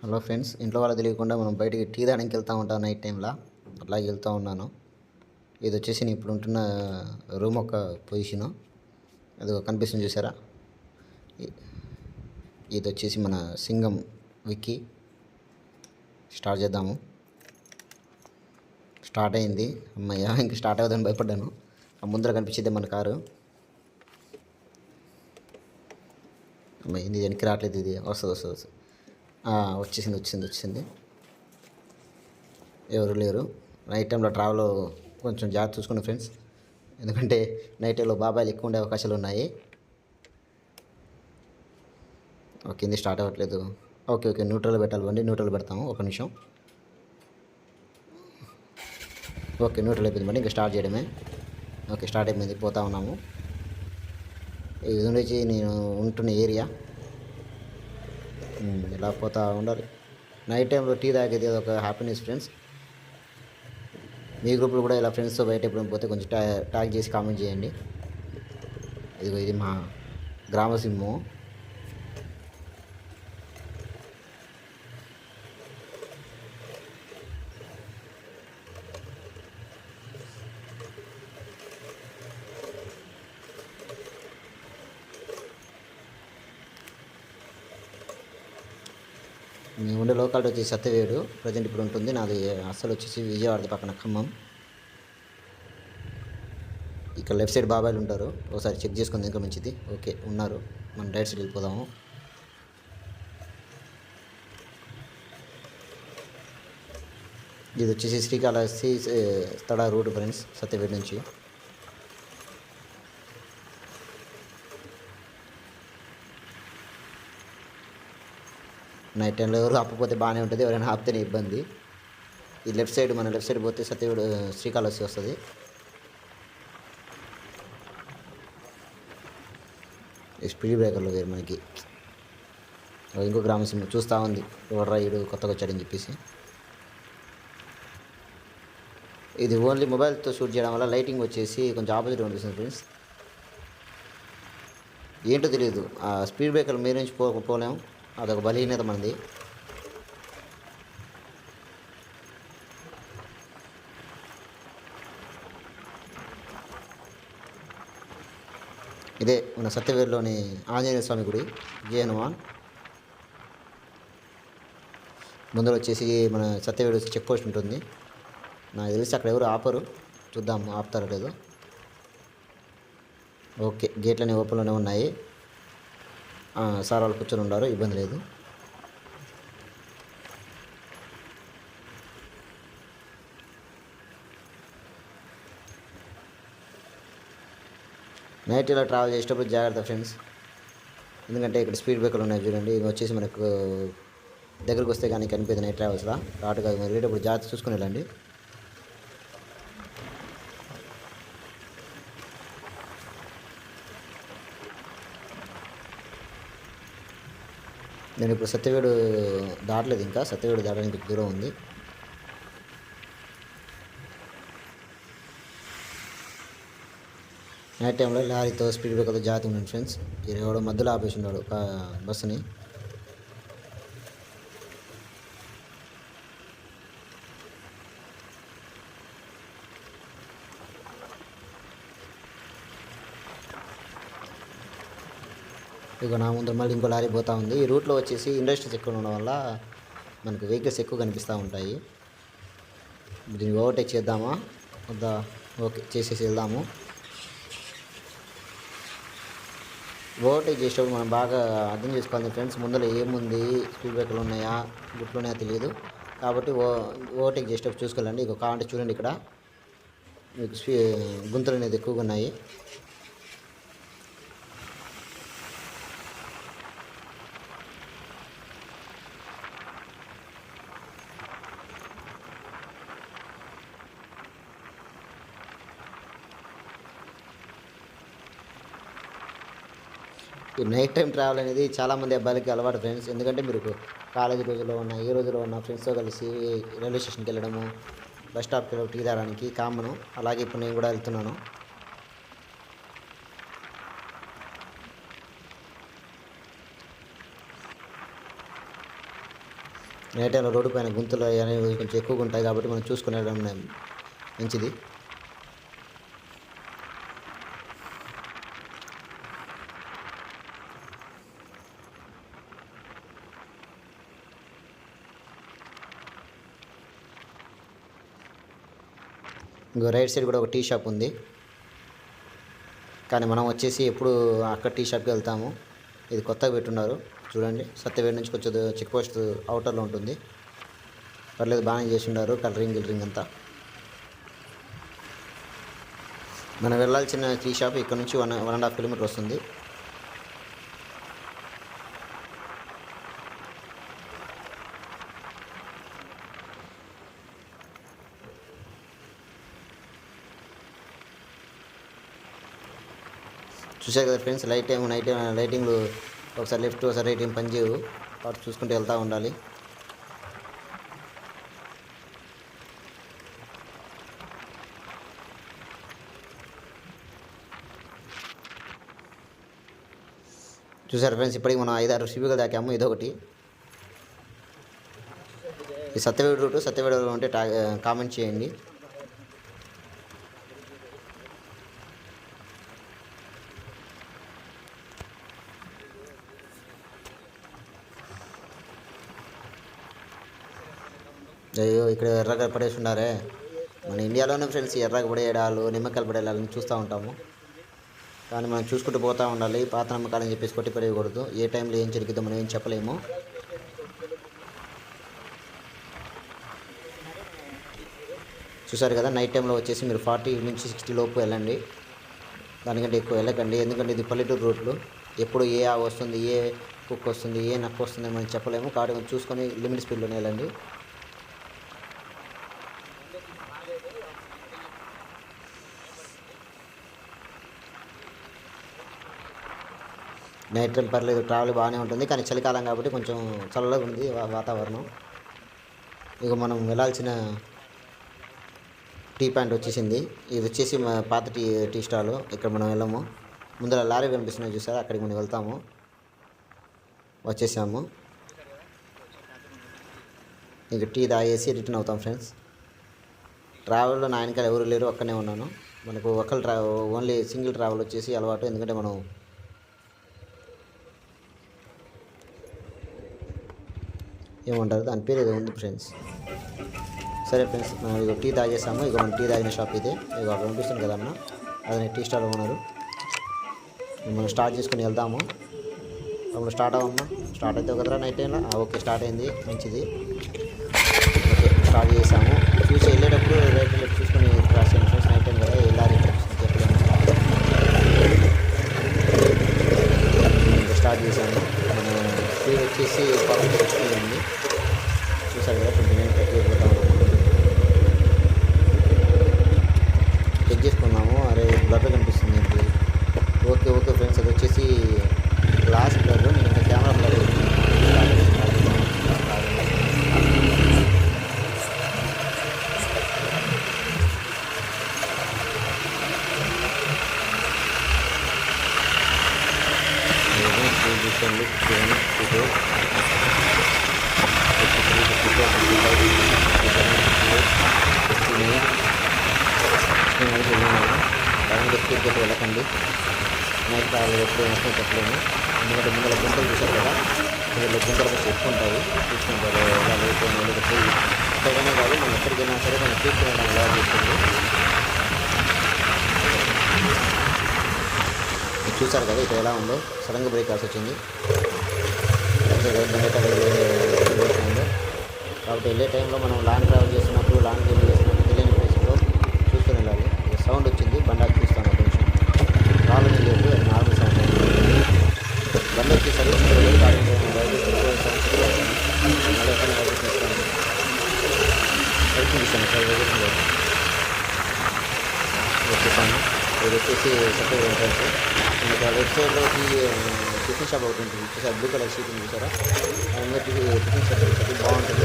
Hello friends, ఇంట్లో వాళ్ళకి తెలియకుండా మనం బయటికి టీ తాగడానికి వెళ్తూ ఉంటాం నైట్ టైంలో. అట్లాగే వెళ్తూ ఉన్నాను. ఇది వచ్చేసి నేను ఇప్పుడు ఉంటున్న రూమ్ ఒక పొజిషను. అది కనిపిస్తుంది చూసారా. ఇ- ఇది వచ్చేసి మన సింగం విక్కీ. స్టార్ట్ చేద్దాము. స్టార్ట్ అయింది. అమ్మయ్య, ఇంక స్టార్ట్ అవుతుందని భయపడ్డాను. ఆ ముందర కనిపించేది మన కారు. అమ్మాయి ఇది వెనక్కి రావట్లేదు. ఇది వస్తుంది. వచ్చేసింది. ఎవరు లేరు. నైట్ టైంలో ట్రావెల్ కొంచెం జాగ్రత్త చూసుకోండి ఫ్రెండ్స్. ఎందుకంటే నైట్ టైంలో బాబాయిలు ఎక్కువ ఉండే అవకాశాలు ఉన్నాయి. ఓకే, ఇది స్టార్ట్ అవ్వట్లేదు. ఓకే, న్యూట్రల్ పెట్టాలి. బండి న్యూట్రల్ పెడతాము. ఒక నిమిషం. ఓకే, న్యూట్రల్ అయిపోయింది బండి. ఇంకా స్టార్ట్ చేయడమే. ఓకే, స్టార్ట్ అయిపోయింది. పోతా ఉన్నాము. ఇది నుంచి నేను ఉంటున్న ఏరియా. ఇలా పోతా ఉండాలి. నైట్ టైంలో టీ తాగేది అదొక హ్యాపీనెస్ ఫ్రెండ్స్. మీ గ్రూప్లో కూడా ఇలా ఫ్రెండ్స్తో బయట ఎప్పుడు పోతే కొంచెం ట్యాగ్ చేసి కామెంట్ చేయండి. ఇది మా గ్రామ సింహం. మేము ఉండే లోకాలిటీ వచ్చేసి సత్యవేడు ప్రజెంట్ ఇప్పుడు ఉంటుంది. నాది అస్సలు వచ్చేసి విజయవాడ పక్కన ఖమ్మం. ఇక్కడ లెఫ్ట్ సైడ్ బాబాయిలు ఉంటారు. ఒకసారి చెక్ చేసుకుంది ఇంకా మంచిది. ఓకే, ఉన్నారు. మనం రైట్ సైడ్ వెళ్ళిపోదాము. ఇది వచ్చేసి శ్రీకాళహస్తి స్థడ రూట్ ఫ్రెండ్స్, సత్యవేడు నుంచి. నైట్ టైంలో ఎవరు ఆపకపోతే బాగానే ఉంటుంది. ఎవరైనా ఆపితేనే ఇబ్బంది. ఈ లెఫ్ట్ సైడ్ పోతే సత్యవేడు శ్రీకాళహస్తి వస్తుంది. స్పీడ్ బ్రేకర్లో వేరు మనకి. ఇంకో గ్రామ సింహం చూస్తూ ఉంది. ఎవరు రైడు కొత్తగా వచ్చాడని చెప్పేసి. ఇది ఓన్లీ మొబైల్తో షూట్ చేయడం వల్ల లైటింగ్ వచ్చేసి కొంచెం ఆపోజిట్ కనిపిస్తుంది ఫ్రెండ్స్. ఏంటో తెలియదు. ఆ స్పీడ్ బ్రేకర్లు మీద నుంచి పోలేం. అదొక బలహీనత మనది. ఇదే మన సత్యవేరులోని ఆంజనేయ స్వామి గుడి. జయ హనుమాన్. ముందర వచ్చేసి మన సత్యవేడు చెక్ పోస్ట్ ఉంటుంది. నాకు తెలిసి అక్కడ ఎవరు ఆపరు. చూద్దాం ఆపుతారో లేదో. ఓకే, గేట్లన్నీ ఓపెన్లోనే ఉన్నాయి. సార్ వాళ్ళు కూర్చొని ఉన్నారు, ఇబ్బంది లేదు. నైట్ ఇలా ట్రావెల్ చేసేటప్పుడు జాగ్రత్త ఫ్రెండ్స్. ఎందుకంటే ఇక్కడ స్పీడ్ బ్రేకర్లు ఉన్నాయి చూడండి. ఇవి వచ్చేసి మనకు దగ్గరకు వస్తే కానీ కనిపించదు నైట్ ట్రావెల్స్లో. రాటు కాదు, మరి వెళ్ళేటప్పుడు జాగ్రత్త చూసుకుని వెళ్ళండి. నేను ఇప్పుడు సత్యవేడు దాటలేదు. ఇంకా సత్యవేడు దాటడానికి దూరం ఉంది. నైట్ టైంలో లారీతో స్పీడ్ బ్రేకర్తో జాగ్రత్త ఉండండి ఫ్రెండ్స్. ఎవడో మధ్యలో ఆపేసి ఉన్నాడు బస్సుని. ఇక నా ముందు మళ్ళీ ఇంకో లారీ పోతూ ఉంది. ఈ రూట్లో వచ్చేసి ఇండస్ట్రీస్ ఎక్కువ ఉండడం వల్ల మనకు వెహికల్స్ ఎక్కువ కనిపిస్తూ ఉంటాయి. దీన్ని ఓవర్టేక్ చేద్దామా వద్దా? ఓకే, చేసేసి వెళ్దాము. ఓవర్టేక్ చేసేటప్పుడు మనం బాగా అర్థం చేసుకోవాలి ఫ్రెండ్స్. ముందర ఏముంది, స్పీడ్ బ్రేకర్లు ఉన్నాయా, గుట్లు ఉన్నాయా తెలియదు. కాబట్టి ఓవర్టేక్ చేసేటప్పుడు చూసుకోవాలండి. ఇక కావాలంటే చూడండి, ఇక్కడ మీకు గుంతలు అనేది ఎక్కువగా ఉన్నాయి. ఈ నైట్ టైం ట్రావెల్ అనేది చాలామంది అబ్బాయిలకి అలవాటు ఫ్రెండ్స్. ఎందుకంటే మీరు కాలేజీ రోజుల్లో ఉన్న, ఏ రోజులో ఉన్న ఫ్రెండ్స్తో కలిసి రైల్వే స్టేషన్కి వెళ్ళడము, బస్ స్టాప్కి వెళ్ళి టీ తాగడానికి కామను. అలాగే ఇప్పుడు నేను కూడా వెళ్తున్నాను. నైట్ టైంలో రోడ్డు పైన గుంతలు అనేవి కొంచెం ఎక్కువగా ఉంటాయి కాబట్టి మనం చూసుకుని వెళ్ళడం మంచిది. ఇంకో రైట్ సైడ్ కూడా ఒక టీ షాప్ ఉంది, కానీ మనం వచ్చేసి ఎప్పుడు అక్కడ టీ షాప్కి వెళ్తాము. ఇది కొత్తగా పెట్టున్నారు చూడండి. సత్యవేడి నుంచి కొంచెం చెక్ పోస్ట్ అవుటర్లో ఉంటుంది. పర్లేదు, బాగానే చేసి ఉన్నారు కలరింగ్ అంతా. మనం వెళ్ళాల్సిన టీ షాప్ ఇక్కడ నుంచి 1.5 కిలోమీటర్ వస్తుంది. చూసారు కదా ఫ్రెండ్స్, లైటింగ్లు ఒకసారి లెఫ్ట్ ఒకసారి రైట్ ఏం పనిచేయవు, కాబట్టి చూసుకుంటూ వెళ్తూ ఉండాలి. చూసారు ఫ్రెండ్స్, ఇప్పటికి మనం 5-6 సిబిగా దాకాము. ఇదొకటి. ఈ సత్యవేడు రూటు సత్యవేడు ఉంటే కామెంట్ చేయండి. అయ్యో, ఇక్కడ ఎర్రగా పడేసి ఉన్నారే. మన ఇండియాలోనే ఫ్రెండ్స్ ఎర్రగా పడేయడాలు, నిమ్మకాయలు పడేయాలని చూస్తూ ఉంటాము. కానీ మనం చూసుకుంటూ పోతూ ఉండాలి. పాత నమ్మకాలని చెప్పేసి కొట్టి పడేయకూడదు. ఏ టైంలో ఏం జరిగిద్దో మనం ఏం చెప్పలేము. చూసారు కదా, నైట్ టైంలో వచ్చేసి మీరు 40 నుంచి 60 లోపు వెళ్ళండి, దానికంటే ఎక్కువ వెళ్ళకండి. ఎందుకంటే ఇది పల్లెటూరు రోడ్లు. ఎప్పుడు ఏ ఆవు వస్తుంది, ఏ కుక్క వస్తుంది, ఏ నక్క వస్తుంది మనం చెప్పలేము. కాబట్టి చూసుకొని లిమిట్ స్పీడ్లోనే వెళ్ళండి. నైట్ టైం పర్లేదు, ట్రావెల్ బాగానే ఉంటుంది. కానీ చలికాలం కాబట్టి కొంచెం చల్లగా ఉంది వాతావరణం. ఇక మనం వెళ్ళాల్సిన టీ పాయింట్ వచ్చేసింది. ఇది వచ్చేసి మా పాత టీ స్టాల్. ఇక్కడ మనం వెళ్ళము. ముందర లారీ కనిపిస్తున్నాయి చూసారా, అక్కడికి మనం వెళ్తాము. వచ్చేసాము. ఇక టీ తాగేసి రిటర్న్ అవుతాం ఫ్రెండ్స్. ట్రావెల్లో నా వెనకాల ఎవరు లేరు, ఒక్కనే ఉన్నాను. మనకు ఓన్లీ సింగిల్ ట్రావెల్ వచ్చేసి అలవాటు. ఎందుకంటే మనం ఏమంటారు దాని పేరు ఏదో ఉంది ఫ్రెండ్స్. సరే ఫ్రెండ్స్, ఇక టీ తాగేసాము. ఇక మనం టీ తాగిన షాప్ ఇదే. ఇక అక్కడ కనిపిస్తుంది కదా అన్న, అదే టీ స్టాల్ ఉన్నారు. మనం స్టార్ట్ చేసుకుని వెళ్దాము. అప్పుడు స్టార్ట్ అవ్వమ్మా. స్టార్ట్ అవుతావు కదరా నైట్ టైంలో. ఓకే, స్టార్ట్ అయింది, మంచిది. ఓకే, స్టార్ట్ చేసాము. చూసి వెళ్ళేటప్పుడు రైట్ లెఫ్ట్ చూసుకొని క్రాస్ చేయండి ఫ్రెండ్స్. నైట్ టైం కదా, వెళ్ళాలి చెప్పలేము. స్టార్ట్ చేసాము. మన స్పీడ్ వచ్చేసి 40 స్పీడ్ ఉంది. చూసారు కదా, 29 30 చెక్ చేసుకున్నాము. అరే బ్లర్ కనిపిస్తుంది ఏంటి. ఓకే ఫ్రెండ్స్, అది వచ్చేసి గ్లాస్ బ్లర్. నేను ఇంకా కెమెరా బ్లర్ వెళ్ళకండి. నైట్ ట్రావెల్ ఎప్పుడు వేస్తే చెప్పలేము. ఎందుకంటే ముందర గుంటలు చూసారు కదా, ముందర గుంటలు కొంచెం ఎక్కువ ఉంటాయి. చూసుకుంటారు ఎలా వెళ్ళిపోయినా ఎక్కడికైనా కాదు, మనం ఎక్కడికైనా సరే మనం చూసుకునే ఎలా చేస్తుంది. చూసారు కదా ఇక్కడ ఎలా ఉందో, సడన్గా బ్రేక్ కాల్సి వచ్చింది. కాబట్టి వెళ్ళే టైంలో మనం లాంగ్ ట్రావెల్ చేస్తున్నప్పుడు, లాంగ్ జర్నీ చేస్తున్నప్పుడు తెలియని ప్లేస్లో చూసుకుని వెళ్ళాలి. సౌండ్ వచ్చింది, బండి చూస్తాను ఒక నిమిషం. ప్రాబ్లం లేదు, నార్మల్ సౌండ్. బండి వచ్చి సర్వీస్ వచ్చేసాను. ఇది వచ్చేసి సపరేట్ ఎంట్రన్స్. ఇంకా లెఫ్ట్ సైడ్లో టిఫిన్ షాప్ ఒకటి ఉంటుంది చూసారా, బ్లూ కలర్ షీట్ ఉంది చూసారా, అందులో టిఫిన్ షాప్ ఉంటుంది, బాగుంటుంది.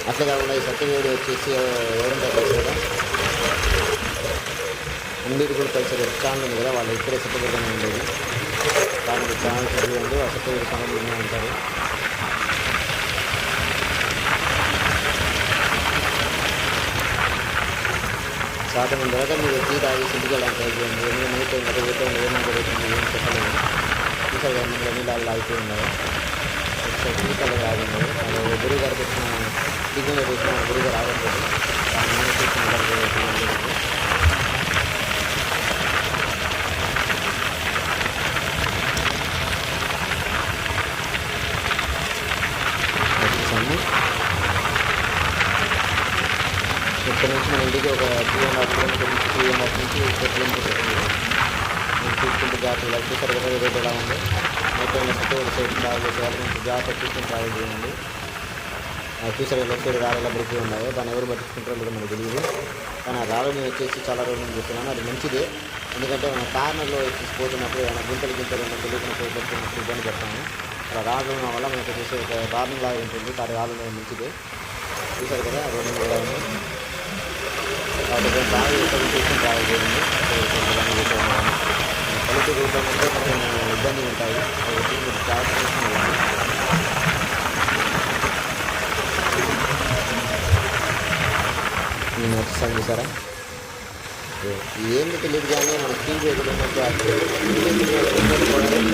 అట్లే కాకుండా ఈ సత్యవేడి వచ్చేసి ఎవరంటే తెలుసు కదా, అన్బీటబుల్ కల్చర్ ఛానల్ ఉంది కదా, వాళ్ళు ఇక్కడే సత్యవేడిగానే ఉండేది. దానికి ఛానల్స్ చూడండి అసలు సంబంధించిన ఉంటారు. శాతం తర్వాత మీరు టీ తాగేసి ఇంటికి వెళ్ళడానికి ట్రై చేయండి. ఎందుకంటే నైట్ టైం కదా, ఏ టైం ఏమైనా జరుగుతుంది ఏం చెప్పలేదు. చూసారు కదా మన నీళ్ళు ఆగిపోయి ఉన్నాయి. ఒకసారి టీ కలర్ ఆగింది. గురువు గారికి వచ్చిన టీగా వచ్చిన గురువు గారు ఆగట్లేదు. వచ్చేసాము. ఇక్కడ నుంచి మన ఇంటికి ఒక 3.5 కిలోమీటర్ నుంచి 3.5 నుంచి 4 కిలోమీటర్స్ వస్తుంది. నేను చూసుకుంటూ జాగ్రత్త ఇలా చూసారు కదా రోడ్ ఎలా ఉంది. మొత్తం లెఫ్ట్ సైడ్ ట్రావెల్ చేసే వాళ్ళు కొంచెం జాగ్రత్త చూసుకొని ట్రావెల్ చేయండి. చూసారు లెఫ్ట్ సైడ్ రాళ్ళు ఎలా పడిపోయి ఉన్నాయో, దాన్ని ఎవరు పట్టించుకుంటారో లేదో మనకు తెలియదు. కానీ ఆ రాళ్ళు నేను వచ్చేసి చాలా రోజులు నేను చెప్తున్నాను, అది మంచిదే. ఎందుకంటే మనం కార్నర్లో వచ్చేసి పోతున్నప్పుడు ఏమైనా గుంతలు తెలియకున్నప్పుడు పడుతున్నప్పుడు ఇబ్బంది పడతాము. అలా రాళ్ళు ఉండడం వల్ల మనకు వచ్చేసి ఒక వార్నింగ్ లాగా ఉంటుంది. కానీ రాళ్ళు ఉండడం మంచిదే. చూసారు కదా రోడ్డు మీద ఉంది. కాబట్టి బాగా చూసుకొని ట్రావెల్ చేయండి. పల్లెటూరు రోడ్లో ఉంటే కొంచెం ఇబ్బంది ఉంటాయి. కాబట్టి మీరు జాగ్రత్త చేసుకుని నేను వచ్చేసాను. చూసారా ఏంటి తెలియదు కానీ మన టీవీ ఎదురు ఉన్నప్పుడు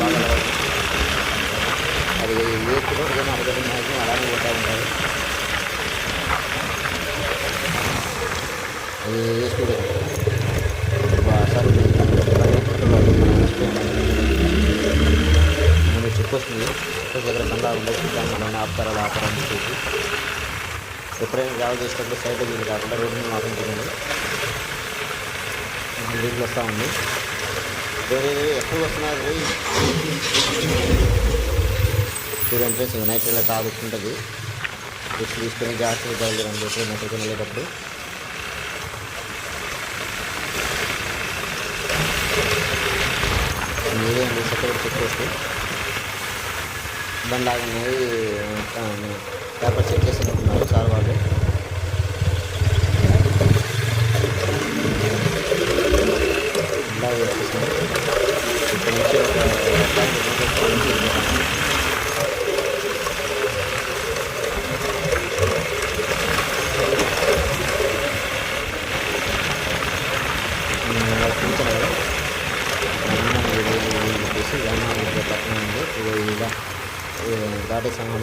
బాగా అది ఏ కూడా కానీ అరగడం మ్యాక్సిమం అలానే పోతూ ఉంటారు. అది ఏ స్పీడ్ సార్ నేను చెక్ వస్తుంది. చెక్ దగ్గర బండ్లా ఉండొచ్చు, దాన్ని ఆపుతారా ఆపరని చెప్పేసి ఎప్పుడైనా ట్రావెల్ చేసేటప్పుడు సైడ్లో వీలు కాకుండా రోడ్డు మీద మాత్రం చూడండి. వీళ్ళు వస్తూ ఉంది. వేరే ఎప్పుడు వస్తున్నారు చూడండి ఫ్రెండ్స్. నైట్ ఇలా తాగుతుంటుంది. రిస్క్ తీసుకొని జాగ్రత్తగా బయలుదేరండి ఎప్పుడు ఎక్కడికి వెళ్ళేటప్పుడు. మీరే అండి సెక్యూరిటీ చెక్ చేస్తే బండి ఆగున్నాయి. పేపర్ చెక్ చేస్తున్నారు సార్ వాళ్ళు. ఇలాగే వచ్చేసాను. ఇక్కడ నుంచి ఒక చూపించాను కదా చెప్పేసి పక్కన ఉంది. ఇలా దాటేసాము.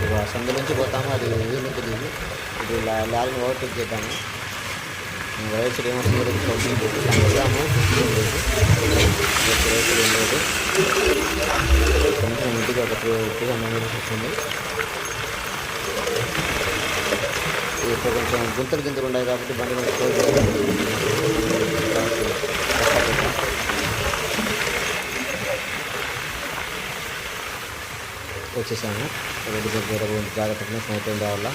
ఇక సందు నుంచి పోతాము. అది ఏమీ తెలియదు. ఇది లారీని ఓవర్టేక్ చేద్దాము. రైట్ సైడ్ ఏమొస్తుంది వెళ్దాము. రైట్ సైడ్ ఏం లేదు. కొంచెం ఇంటికి ఒక 200 మీటర్స్ వస్తుంది. ఇప్పుడు కొంచెం గుంతలు ఉన్నాయి కాబట్టి బండి కొంచెం క్లోజ్ వచ్చేసాము. రోడ్డు దగ్గర జాగ్రత్తగా స్నేహితులు రావాల.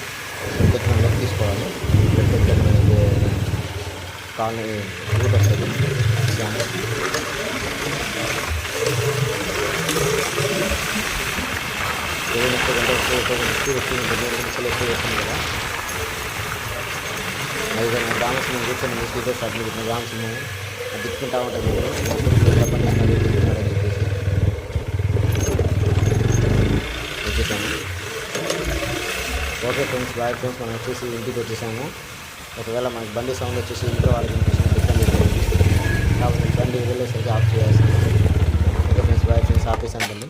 కొంచెం లెఫ్ట్ తీసుకోవాలి. మనకి కాలనీ రూట్ వస్తుంది. ఏదైనా స్పీడ్ ఎక్కువ ఉంటుంది. 2 నిమిషాలు ఎక్కువ వస్తుంది కదా. అయితే గ్రామసింహం కూర్చొని స్పీడ్గా స్టార్ట్ చేసిన గ్రామసింహం దిక్కుంటా ఉంటుంది. పని దిక్కున్నాడని చెప్పేసి వచ్చేసాము. Okay friends, bye friends. మనం వచ్చేసి ఇంటికి వచ్చేసాము. ఒకవేళ మనకి బండి సౌండ్ వచ్చేసి ఇంట్లో వాళ్ళకి వినిపిస్తుంది కాబట్టి బండి వెళ్ళేసరికి ఆఫ్ చేయాల్సింది. Okay friends, bye friends. ఆపేసాను బండి.